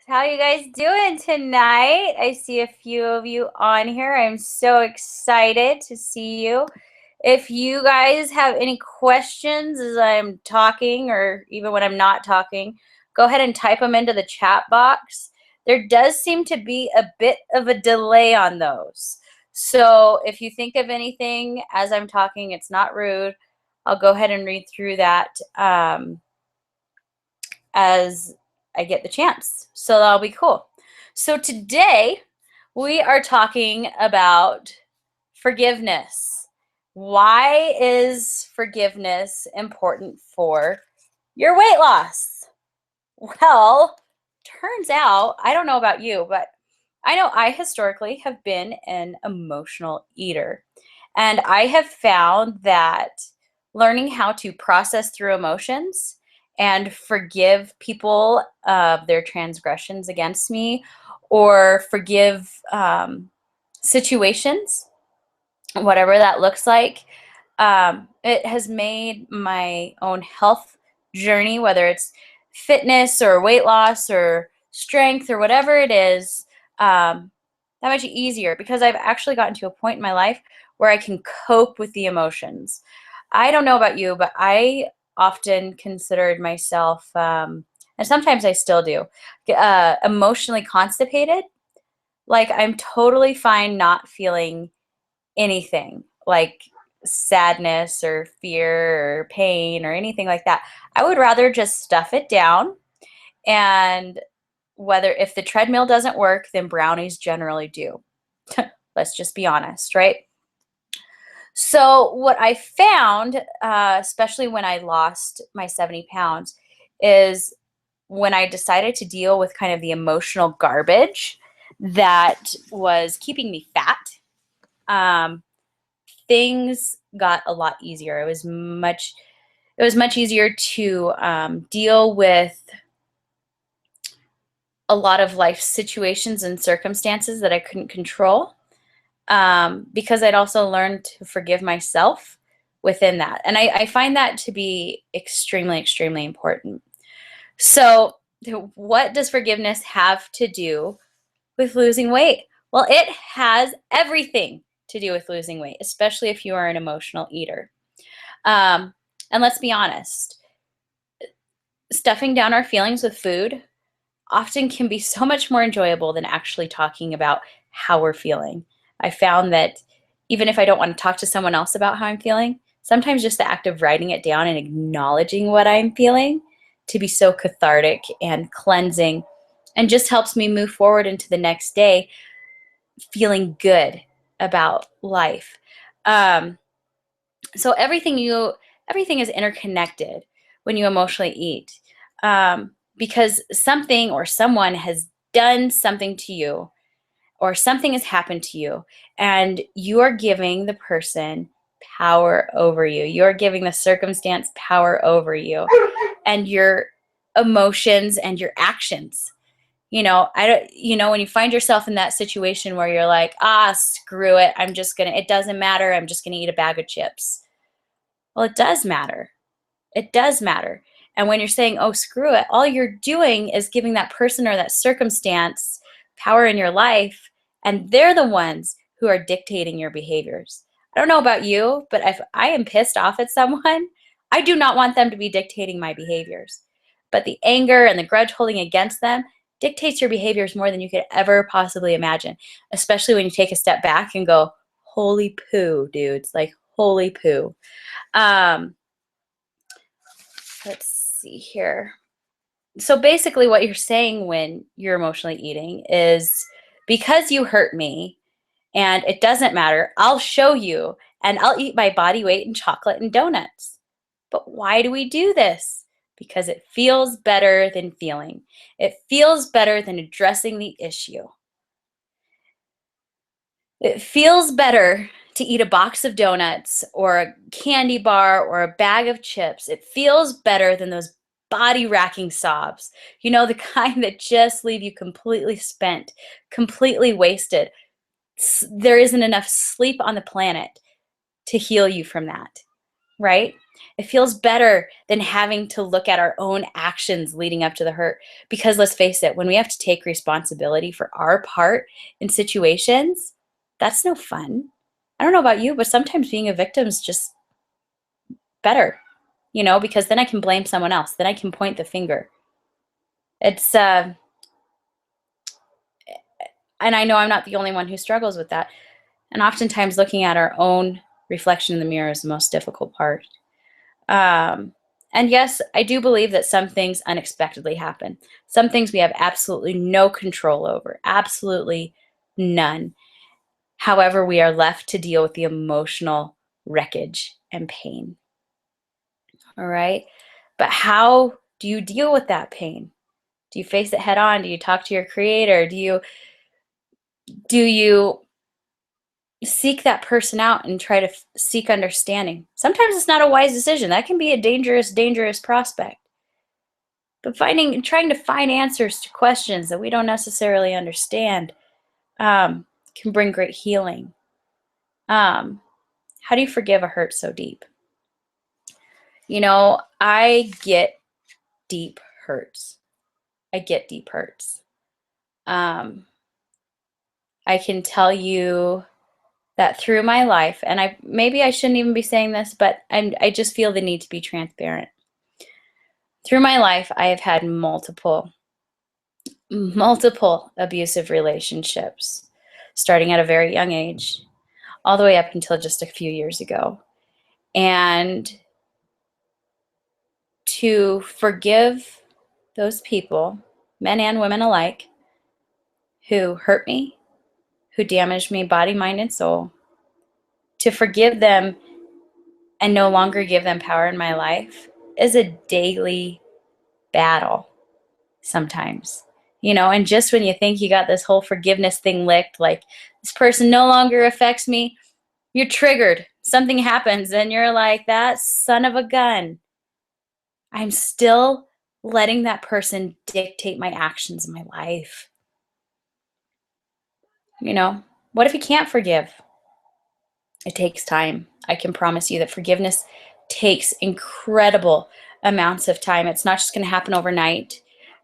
How you guys doing tonight? I see a few of you on here. I'm so excited to see you. If you guys have any questions as I'm talking or even when I'm not talking, go ahead and type them into the chat box. There does seem to be a bit of a delay on those. So if you think of anything as I'm talking, it's not rude. I'll go ahead and read through that as I get the chance. So that'll be cool. So today we are talking about forgiveness. Why is forgiveness important for your weight loss? Well, turns out, I don't know about you, but I know I historically have been an emotional eater. And I have found that learning how to process through emotions and forgive people of their transgressions against me or forgive situations, whatever that looks like, it has made my own health journey, whether it's fitness or weight loss or strength or whatever it is, that much easier because I've actually gotten to a point in my life where I can cope with the emotions. I don't know about you, but I often considered myself, and sometimes I still do, emotionally constipated. Like I'm totally fine not feeling anything like sadness or fear or pain or anything like that. I would rather just stuff it down, and whether if the treadmill doesn't work, then brownies generally do. Let's just be honest, right? So what I found, especially when I lost my 70 pounds, is when I decided to deal with kind of the emotional garbage that was keeping me fat, um, things got a lot easier. It was much easier to deal with a lot of life situations and circumstances that I couldn't control, because I'd also learned to forgive myself within that. And I find that to be extremely, extremely important. So, what does forgiveness have to do with losing weight? Well, it has everything to do with losing weight, especially if you are an emotional eater. Um, and let's be honest, stuffing down our feelings with food often can be so much more enjoyable than actually talking about how we're feeling. I found that even if I don't want to talk to someone else about how I'm feeling, sometimes just the act of writing it down and acknowledging what I'm feeling to be so cathartic and cleansing and just helps me move forward into the next day feeling good about life. Um, so everything is interconnected when you emotionally eat, because something or someone has done something to you or something has happened to you, and you are giving the person power over you. You're giving the circumstance power over you and your emotions and your actions. I don't, when you find yourself in that situation where you're like, screw it, it doesn't matter, I'm just gonna eat a bag of chips. Well, it does matter. It does matter. And when you're saying, oh, screw it, all you're doing is giving that person or that circumstance power in your life, and they're the ones who are dictating your behaviors. I don't know about you, but if I am pissed off at someone, I do not want them to be dictating my behaviors. But the anger and the grudge holding against them dictates your behaviors more than you could ever possibly imagine, especially when you take a step back and go, holy poo, dudes, like holy poo. Um, let's see here. So basically what you're saying when you're emotionally eating is, because you hurt me and it doesn't matter, I'll show you and I'll eat my body weight in chocolate and donuts. But why do we do this? Because it feels better than feeling. It feels better than addressing the issue. It feels better to eat a box of donuts or a candy bar or a bag of chips. It feels better than those body racking sobs. The kind that just leave you completely spent, completely wasted. There isn't enough sleep on the planet to heal you from that, right? It feels better than having to look at our own actions leading up to the hurt. Because let's face it, when we have to take responsibility for our part in situations, that's no fun. I don't know about you, but sometimes being a victim is just better, because then I can blame someone else. Then I can point the finger. It's, and I know I'm not the only one who struggles with that. And oftentimes looking at our own reflection in the mirror is the most difficult part. And yes, I do believe that some things unexpectedly happen. Some things we have absolutely no control over, absolutely none. However, we are left to deal with the emotional wreckage and pain. All right. But how do you deal with that pain? Do you face it head on? Do you talk to your creator? Do you seek that person out and try to seek understanding? Sometimes it's not a wise decision. That can be a dangerous prospect. But trying to find answers to questions that we don't necessarily understand can bring great healing. How do you forgive a hurt so deep? I get deep hurts. I get deep hurts. I can tell you that through my life, and maybe I shouldn't even be saying this, but I just feel the need to be transparent. Through my life, I have had multiple abusive relationships, starting at a very young age, all the way up until just a few years ago. And to forgive those people, men and women alike, who hurt me, who damaged me body, mind, and soul, to forgive them and no longer give them power in my life is a daily battle sometimes. And just when you think you got this whole forgiveness thing licked, like this person no longer affects me, you're triggered. Something happens and you're like, that son of a gun. I'm still letting that person dictate my actions in my life. What if you can't forgive? It takes time. I can promise you that forgiveness takes incredible amounts of time. It's not just going to happen overnight.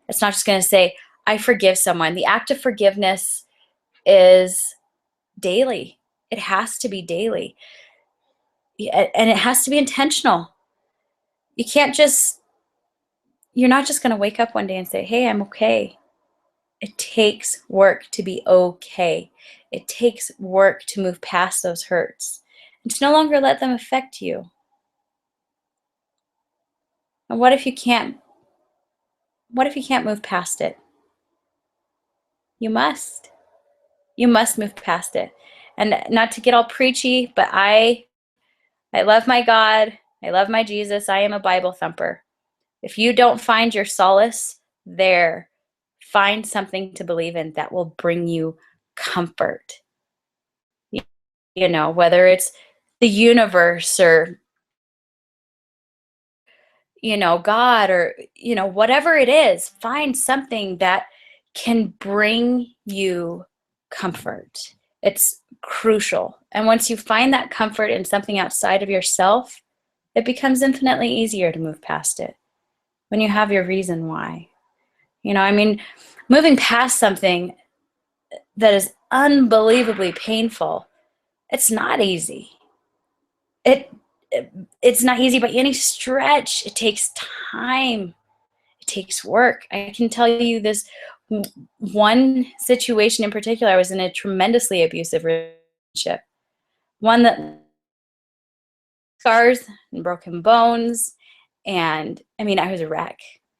It's not just going to say, I forgive someone. The act of forgiveness is daily. It has to be daily. And it has to be intentional. You're not just going to wake up one day and say, hey, I'm okay. It takes work to be okay. It takes work to move past those hurts and to no longer let them affect you. And what if you can't move past it? You must. You must move past it. And not to get all preachy, but I love my God. I love my Jesus. I am a Bible thumper. If you don't find your solace there, find something to believe in that will bring you comfort. Whether it's the universe or, God or, whatever it is, find something that can bring you comfort. It's crucial. And once you find that comfort in something outside of yourself, it becomes infinitely easier to move past it when you have your reason why. Moving past something that is unbelievably painful, it's not easy. It's not easy by any stretch. It takes time. It takes work. I can tell you this one situation in particular. I was in a tremendously abusive relationship, one that scars and broken bones, and I was a wreck.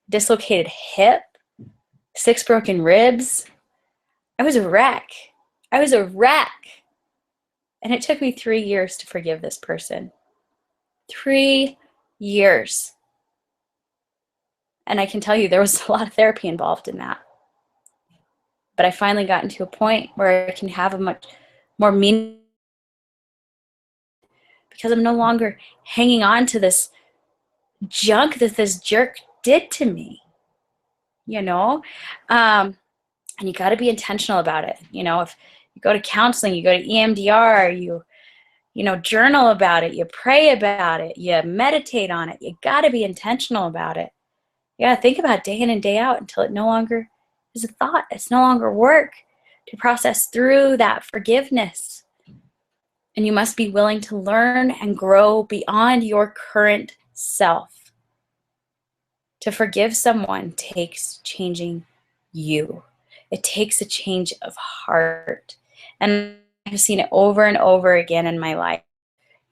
Dislocated hip, 6 broken ribs. I was a wreck. And it took me 3 years to forgive this person. 3 years. And I can tell you there was a lot of therapy involved in that. But I finally got into a point where I can have a much more meaning, because I'm no longer hanging on to this junk that this jerk did to me. And you got to be intentional about it. If you go to counseling, you go to EMDR, you You know, journal about it, you pray about it, you meditate on it. You got to be intentional about it. You got to think about it day in and day out until it no longer is a thought. It's no longer work to process through that forgiveness. And you must be willing to learn and grow beyond your current self. To forgive someone takes changing you. It takes a change of heart. And I've seen it over and over again in my life.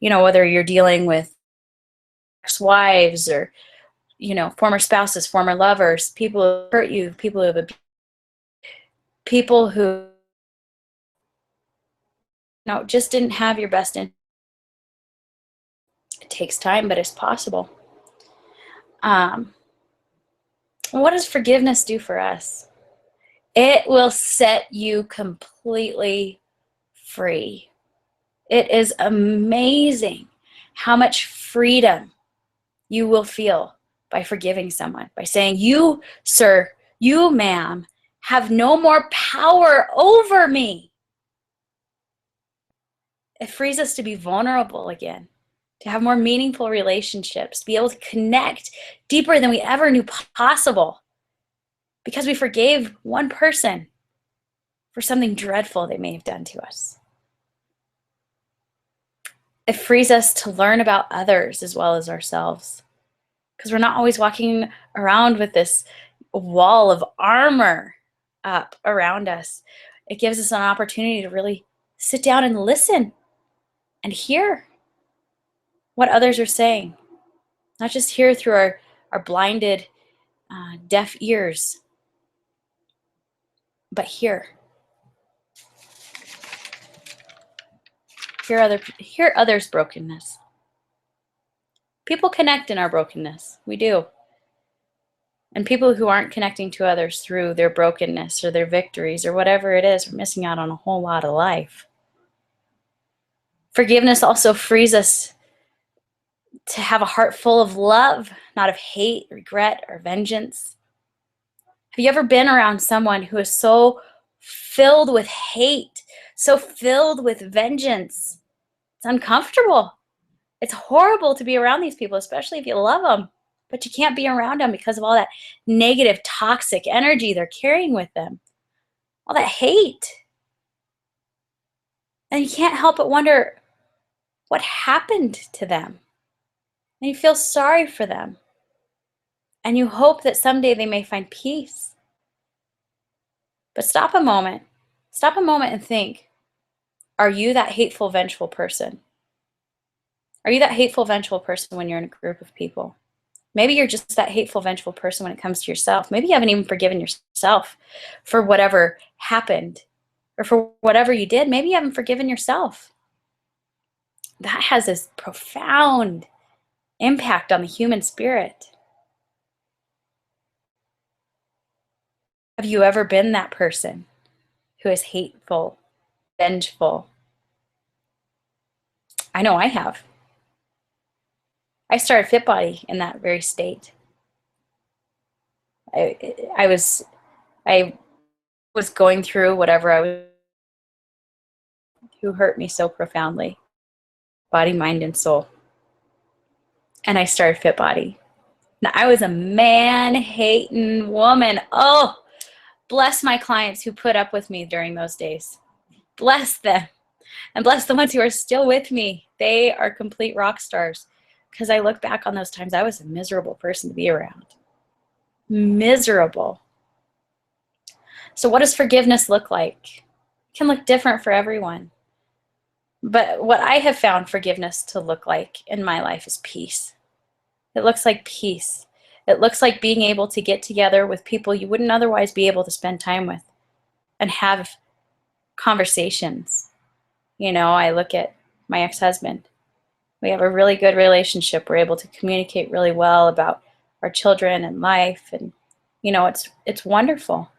You know, whether you're dealing with ex-wives or, you know, former spouses, former lovers, people who hurt you, people who have abused, people who, you know, just didn't have your best interest. It takes time, but it's possible. What does forgiveness do for us? It will set you completely free. It is amazing how much freedom you will feel by forgiving someone, by saying, you, sir, you, ma'am, have no more power over me. It frees us to be vulnerable again, to have more meaningful relationships, to be able to connect deeper than we ever knew possible, because we forgave one person for something dreadful they may have done to us. It frees us to learn about others as well as ourselves, because we're not always walking around with this wall of armor up around us. It gives us an opportunity to really sit down and listen and hear what others are saying, not just hear through our blinded, deaf ears, but hear others' brokenness. People connect in our brokenness. We do. And people who aren't connecting to others through their brokenness or their victories or whatever it is, we're missing out on a whole lot of life. Forgiveness also frees us to have a heart full of love, not of hate, regret, or vengeance. Have you ever been around someone who is so filled with hate, so filled with vengeance? It's uncomfortable. It's horrible to be around these people, especially if you love them. But you can't be around them because of all that negative, toxic energy they're carrying with them. All that hate. And you can't help but wonder what happened to them. And you feel sorry for them. And you hope that someday they may find peace. But stop a moment. Stop a moment and think, are you that hateful, vengeful person? Are you that hateful, vengeful person when you're in a group of people? Maybe you're just that hateful, vengeful person when it comes to yourself. Maybe you haven't even forgiven yourself for whatever happened or for whatever you did. Maybe you haven't forgiven yourself. That has this profound impact on the human spirit. Have you ever been that person who is hateful, vengeful? I know I have. I started Fit Body in that very state. I was going through whatever I was, who hurt me so profoundly, body, mind, and soul. And I started Fit Body. Now, I was a man-hating woman. Oh, bless my clients who put up with me during those days. Bless them. And bless the ones who are still with me. They are complete rock stars. Because I look back on those times, I was a miserable person to be around. Miserable. So what does forgiveness look like? It can look different for everyone. But what I have found forgiveness to look like in my life is peace. It looks like peace. It looks like being able to get together with people you wouldn't otherwise be able to spend time with and have conversations. You know, I look at my ex-husband. We have a really good relationship. We're able to communicate really well about our children and life. And, you know, it's wonderful.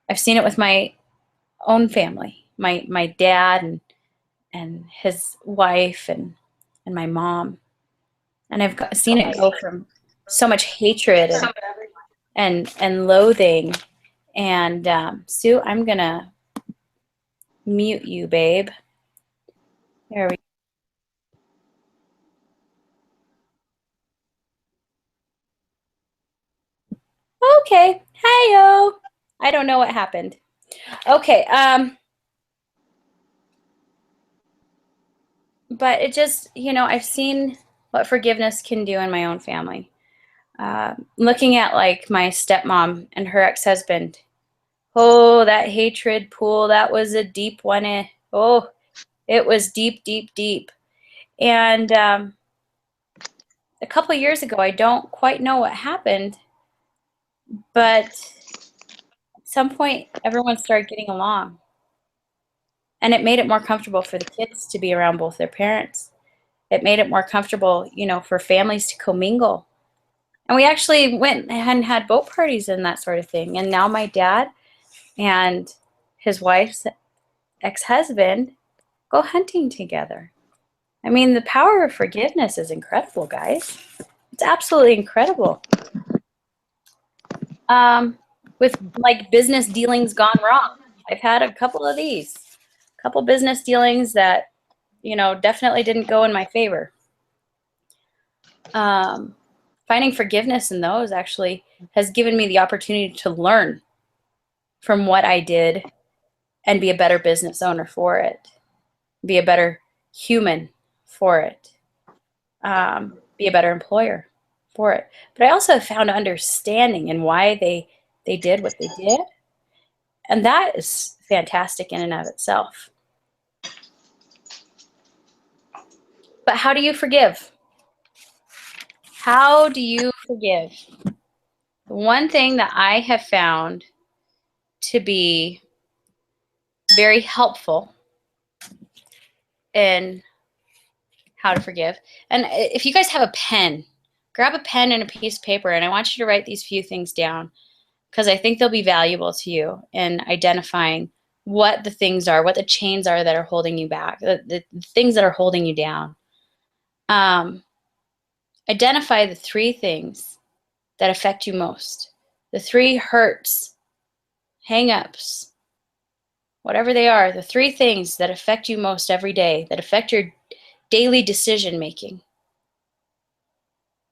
I've seen it with my own family, my dad and his wife and my mom. And I've seen it go from so much hatred and loathing. And Sue, I'm going to mute you, babe. There we go. Okay. Hi-yo. I don't know what happened. Okay. But it just, I've seen what forgiveness can do in my own family. Looking at like my stepmom and her ex-husband. Oh, that hatred pool, that was a deep one. Oh, it was deep, deep, deep. And a couple of years ago, I don't quite know what happened, but at some point, everyone started getting along. And it made it more comfortable for the kids to be around both their parents. It made it more comfortable, for families to commingle. And we actually went and had boat parties and that sort of thing. And now my dad and his wife's ex-husband go hunting together. I mean, the power of forgiveness is incredible, guys. It's absolutely incredible. With like business dealings gone wrong, I've had a couple of these, couple business dealings that, definitely didn't go in my favor. Finding forgiveness in those actually has given me the opportunity to learn from what I did and be a better business owner for it, be a better human for it, be a better employer for it. But I also have found understanding in why they did what they did, and that is fantastic in and of itself. But how do you forgive? How do you forgive? The one thing that I have found to be very helpful in how to forgive, and if you guys have a pen, grab a pen and a piece of paper, and I want you to write these few things down because I think they'll be valuable to you in identifying what the things are, what the chains are that are holding you back, the things that are holding you down. Identify the three things that affect you most, the three hurts, hang-ups, whatever they are, the three things that affect you most every day, that affect your daily decision making.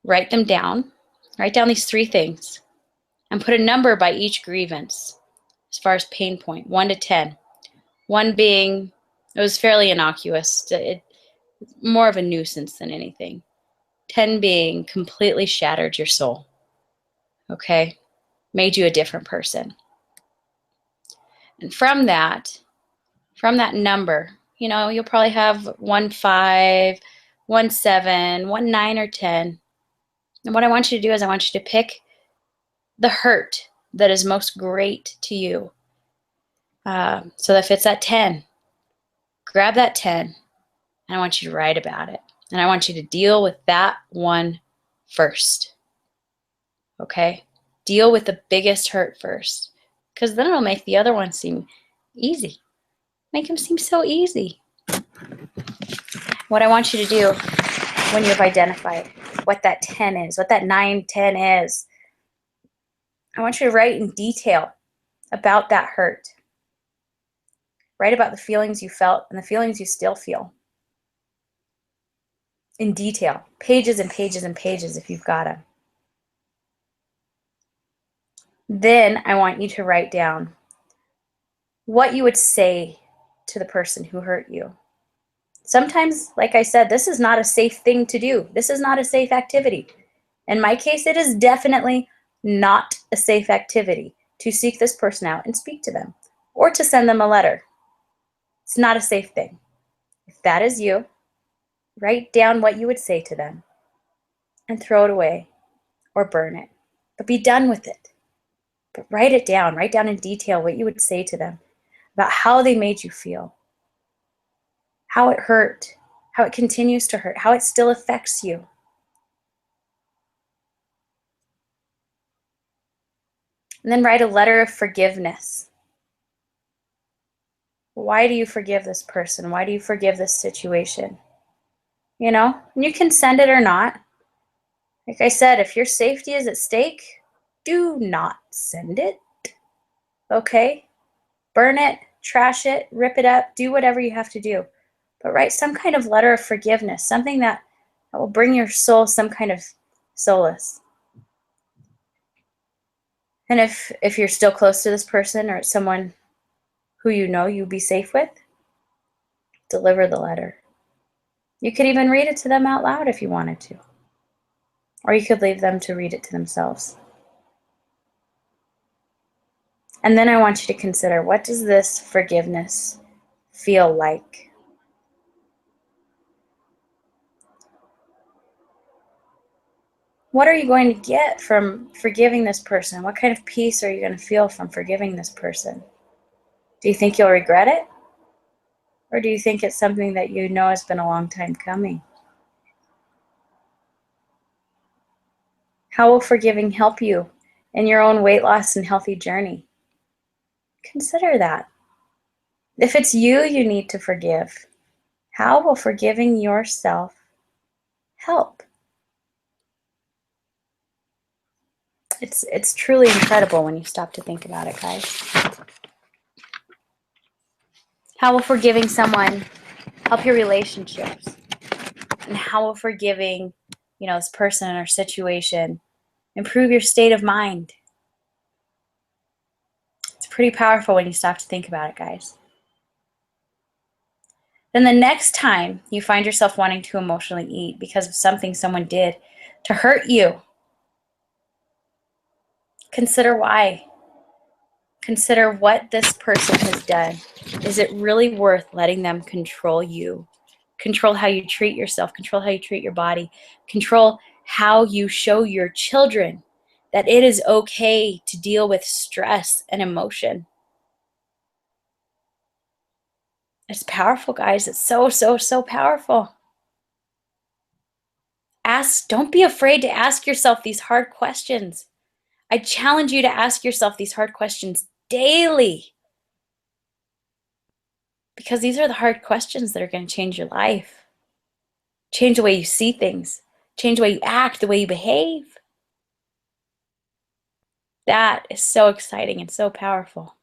Write them down. Write down these three things and put a number by each grievance as far as pain point, 1 to 10. 1 being, it was fairly innocuous, more of a nuisance than anything. 10 being completely shattered your soul, okay? Made you a different person. And from that number, you'll probably have 1, 5, 1, 7, 1, 9, or 10. And what I want you to do is I want you to pick the hurt that is most great to you. So if it's at 10, grab that 10, and I want you to write about it. And I want you to deal with that one first. Okay? Deal with the biggest hurt first, because then it'll make the other one seem easy. Make them seem so easy. What I want you to do when you've identified what that 10 is, what that 9, 10 is, I want you to write in detail about that hurt. Write about the feelings you felt and the feelings you still feel. In detail, pages and pages and pages if you've got them. Then I want you to write down what you would say to the person who hurt you. Sometimes, like I said, this is not a safe thing to do. This is not a safe activity. In my case, it is definitely not a safe activity to seek this person out and speak to them or to send them a letter. It's not a safe thing. If that is you, write down what you would say to them and throw it away or burn it. But be done with it. But write it down. Write down in detail what you would say to them about how they made you feel, how it hurt, how it continues to hurt, how it still affects you. And then write a letter of forgiveness. Why do you forgive this person? Why do you forgive this situation? And you can send it or not. Like I said, if your safety is at stake, do not send it. Okay? Burn it, trash it, rip it up, do whatever you have to do. but write some kind of letter of forgiveness, something that will bring your soul some kind of solace. And if you're still close to this person or someone who you know you'll be safe with, deliver the letter. You could even read it to them out loud if you wanted to. Or you could leave them to read it to themselves. And then I want you to consider, what does this forgiveness feel like? What are you going to get from forgiving this person? What kind of peace are you going to feel from forgiving this person? Do you think you'll regret it? Or do you think it's something that you know has been a long time coming? How will forgiving help you in your own weight loss and healthy journey? Consider that. If it's you need to forgive, how will forgiving yourself help? It's truly incredible when you stop to think about it, guys. How will forgiving someone help your relationships? And how will forgiving, this person or situation improve your state of mind? It's pretty powerful when you stop to think about it, guys. Then the next time you find yourself wanting to emotionally eat because of something someone did to hurt you, consider why. Consider what this person has done. Is it really worth letting them control you? Control how you treat yourself, control how you treat your body, control how you show your children that it is okay to deal with stress and emotion. It's powerful, guys. It's so, so, so powerful. Don't be afraid to ask yourself these hard questions. I challenge you to ask yourself these hard questions daily, because these are the hard questions that are going to change your life, change the way you see things, change the way you act, the way you behave. That is so exciting and so powerful.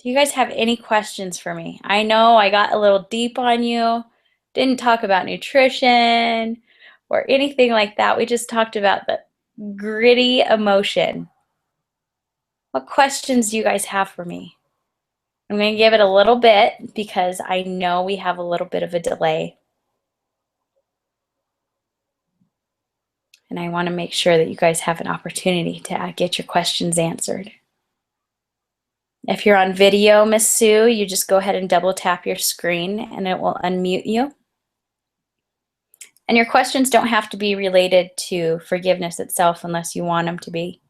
Do you guys have any questions for me? I know I got a little deep on you, didn't talk about nutrition or anything like that. We just talked about the gritty emotion. What questions do you guys have for me? I'm going to give it a little bit because I know we have a little bit of a delay. And I want to make sure that you guys have an opportunity to get your questions answered. If you're on video, Miss Sue, you just go ahead and double tap your screen and it will unmute you. And your questions don't have to be related to forgiveness itself unless you want them to be,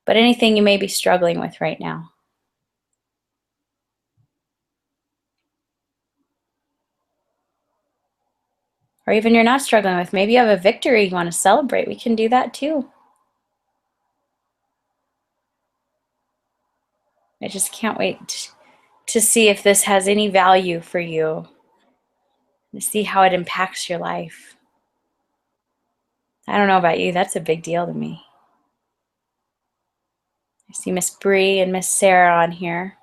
but anything you may be struggling with right now. Or even you're not struggling with, maybe you have a victory you want to celebrate. We can do that too. I just can't wait to see if this has any value for you, to see how it impacts your life. I don't know about you, that's a big deal to me. I see Miss Bree and Miss Sarah on here.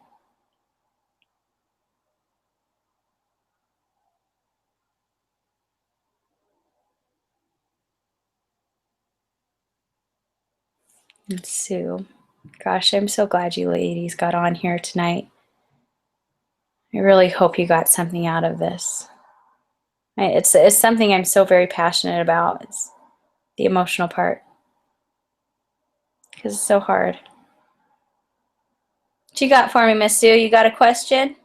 And Sue. Gosh, I'm so glad you ladies got on here tonight. I really hope you got something out of this. It's something I'm so very passionate about. It's the emotional part, because it's so hard. What you got for me, Miss Sue? You got a question?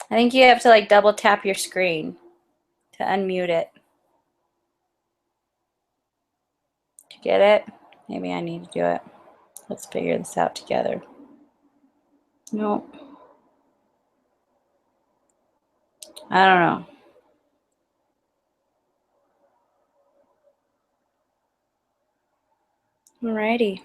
I think you have to like double tap your screen to unmute it. Did you get it? Maybe I need to do it. Let's figure this out together. Nope. I don't know. Alrighty.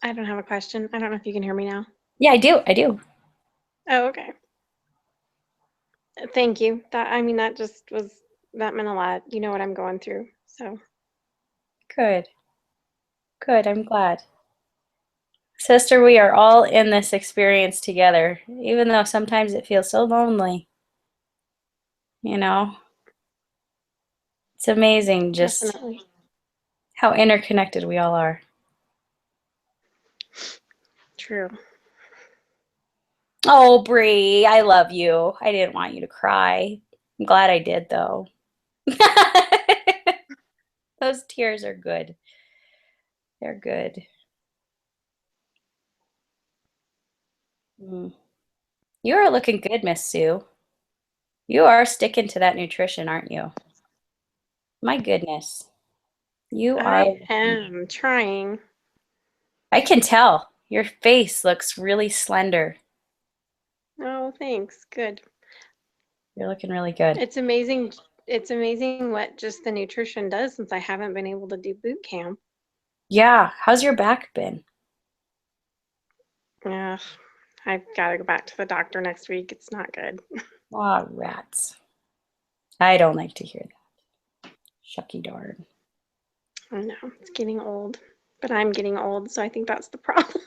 I don't have a question. I don't know if you can hear me now. Yeah, I do. Oh, okay. Thank you. That just that meant a lot. You know what I'm going through. So, Good. Good. I'm glad. Sister, we are all in this experience together, even though sometimes it feels so lonely. You know, it's amazing just definitely. how interconnected we all are. True. Oh, Bree, I love you. I didn't want you to cry. I'm glad I did, though. Those tears are good. They're good. Mm. You are looking good, Miss Sue. You are sticking to that nutrition, aren't you? My goodness. You are. I am trying. I can tell. Your face looks really slender. Oh, thanks. Good. You're looking really good. It's amazing. It's amazing what just the nutrition does since I haven't been able to do boot camp. Yeah. How's your back been? Yeah, I've got to go back to the doctor next week. It's not good. Aw, rats. I don't like to hear that. Shucky darn. I know it's getting old, but I'm getting old, so I think that's the problem.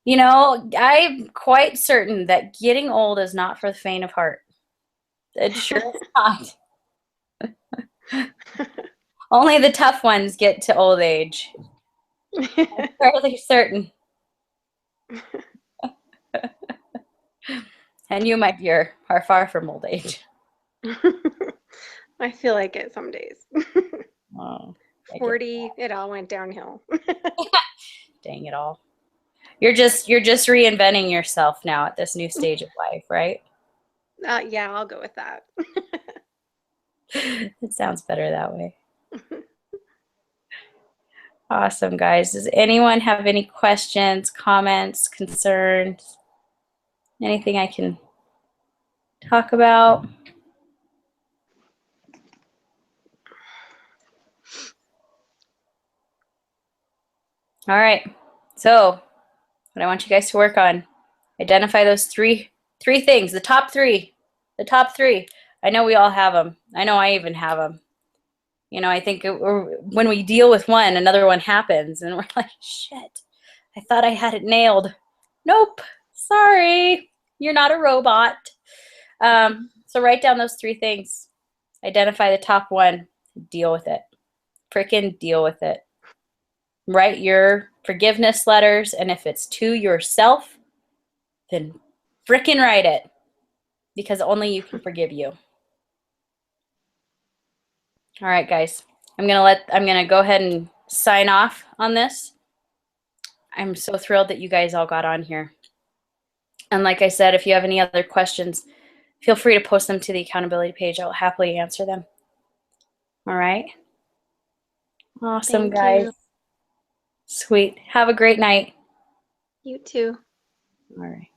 You know, I'm quite certain that getting old is not for the faint of heart. It sure is not. Only the tough ones get to old age. I'm fairly certain. And you, my dear, are far from old age. I feel like it some days. Oh, I get 40, it all went downhill. dang it all. You're just reinventing yourself now at this new stage of life, right? Yeah, I'll go with that. It sounds better that way. Awesome, guys. Does anyone have any questions, comments, concerns? Anything I can talk about? All right. So, what I want you guys to work on, identify those three things, the top three. The top three. I know we all have them. I know I even have them. You know, I think when we deal with one, another one happens, and we're like, shit, I thought I had it nailed. Nope, sorry, you're not a robot. So write down those three things. Identify the top one. Deal with it. Frickin' deal with it. Write your forgiveness letters, and if it's to yourself, then frickin' write it, because only you can forgive you. All right, guys. I'm gonna go ahead and sign off on this. I'm so thrilled that you guys all got on here. And like I said, if you have any other questions, feel free to post them to the accountability page. I'll happily answer them. All right. Awesome, Thank guys. you. Sweet. Have a great night. You too. All right.